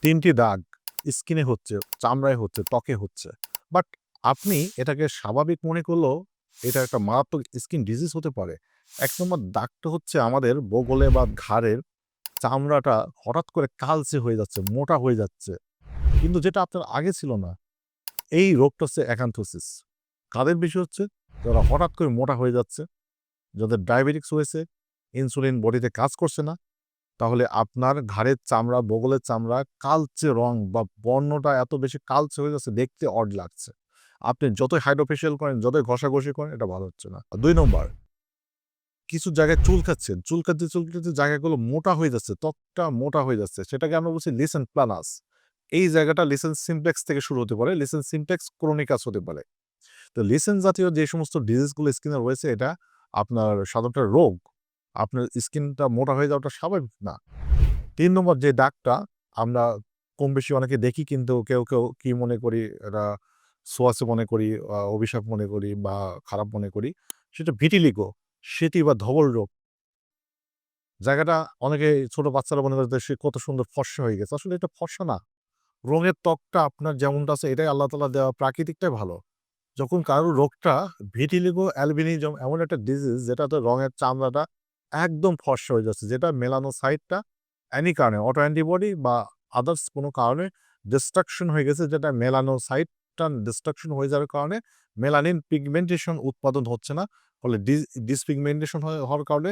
৩টি দাগ স্কিনে হচ্ছে, চামড়ায় হচ্ছে, ত্বকে হচ্ছে। বাট আপনি এটাকে স্বাভাবিক মনে করলেও এটা একটা মারাত্মক স্কিন ডিজিজ হতে পারে। ১ নম্বর দাগটা হচ্ছে আমাদের বগলে বা ঘাড়ের চামড়াটা হঠাৎ করে কালচে হয়ে যাচ্ছে, মোটা হয়ে যাচ্ছে। কিন্তু যেটা আপনার আগে ছিল না। এই রোগটা হচ্ছে অ্যাকান্থোসিস। কাদের বেশি হচ্ছে? যারা হঠাৎ করে মোটা হয়ে যাচ্ছে, যাদের ডায়াবেটিকস হয়েছে, ইনসুলিন বডিতে কাজ করছে না, তাহলে আপনার ঘাড়ের চামড়া, বগলের চামড়া কালচে রং বা বর্ণটা এত বেশি কালচে হয়ে যাচ্ছে, দেখতে অড লাগছে। আপনি যতই হাইড্রোফেশিয়াল করেন, যতই ঘষাঘষি করেন, এটা ভালো হচ্ছে না। ২ নম্বর, কিছু জায়গায় চুলকাচ্ছেন। চুলকাতে জায়গাগুলো মোটা হয়ে যাচ্ছে, ত্বকটা মোটা হয়ে যাচ্ছে। সেটাকে আমরা বলছি লিসেন প্ল্যানাস। এই জায়গাটা লিসেন সিমপ্লেক্স থেকে শুরু হতে পারে। লিসেন সিমপ্লেক্স ক্রনিকাস হতে পারে। তো লিসেন জাতীয় যে সমস্ত ডিজিজগুলো স্কিনে রয়েছে, এটা আপনার সাধারণত রোগ। আপনার স্কিনটা মোটা হয়ে যাওয়াটা স্বাভাবিক না। ৩ নম্বর যে দাগটা আমরা কম বেশি অনেকে দেখি, কিন্তু কেউ কি মনে করি, এটা সোয়াসে মনে করি, অভিশাপ মনে করি বা খারাপ মনে করি। সেটা ভিটিলিগো, সেটি বা ধবল রোগ। জায়গাটা অনেকে ছোট বাচ্চারা মনে করে যে সে কত সুন্দর ফর্সা হয়ে গেছে। আসলে এটা ফর্সা না। রঙের ত্বকটা আপনার যেমনটা আছে এটাই আল্লাহ তাআলা দেওয়া, প্রাকৃতিকটাই ভালো। যখন কারো রোগটা ভিটিলিগো অ্যালবিনিজম এমন একটা ডিজিজ যেটাতে রঙের চামড়াটা একদম ফর্সা হয়ে যাচ্ছে, যেটা মেলানোসাইটটা এনি কারণে অটো অ্যান্টিবডি বা আদার্স কোনো কারণে ডিস্ট্রাকশন হয়ে গেছে, যেটা মেলানোসাইটটা ডিস্ট্রাকশন হয়ে যাওয়ার কারণে মেলানিন পিগমেন্টেশন উৎপাদন হচ্ছে না। ফলে ডিসপিগমেন্টেশন হওয়ার কারণে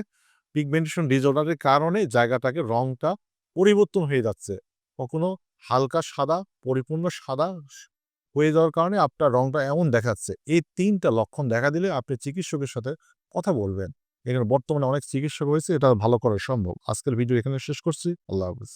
পিগমেন্টেশন ডিসঅর্ডারের কারণে জায়গাটাকে রংটা পরিবর্তন হয়ে যাচ্ছে। কখনো হালকা সাদা, পরিপূর্ণ সাদা হয়ে যাওয়ার কারণে আপনার রংটা এমন দেখাচ্ছে। এই ৩ টা লক্ষণ দেখা দিলে আপনি চিকিৎসকের সাথে কথা বলবেন। এখানে বর্তমানে অনেক চিকিৎসক রয়েছে, এটা ভালো করা সম্ভব। আজকের ভিডিও এখানে শেষ করছি। আল্লাহ হাফেজ।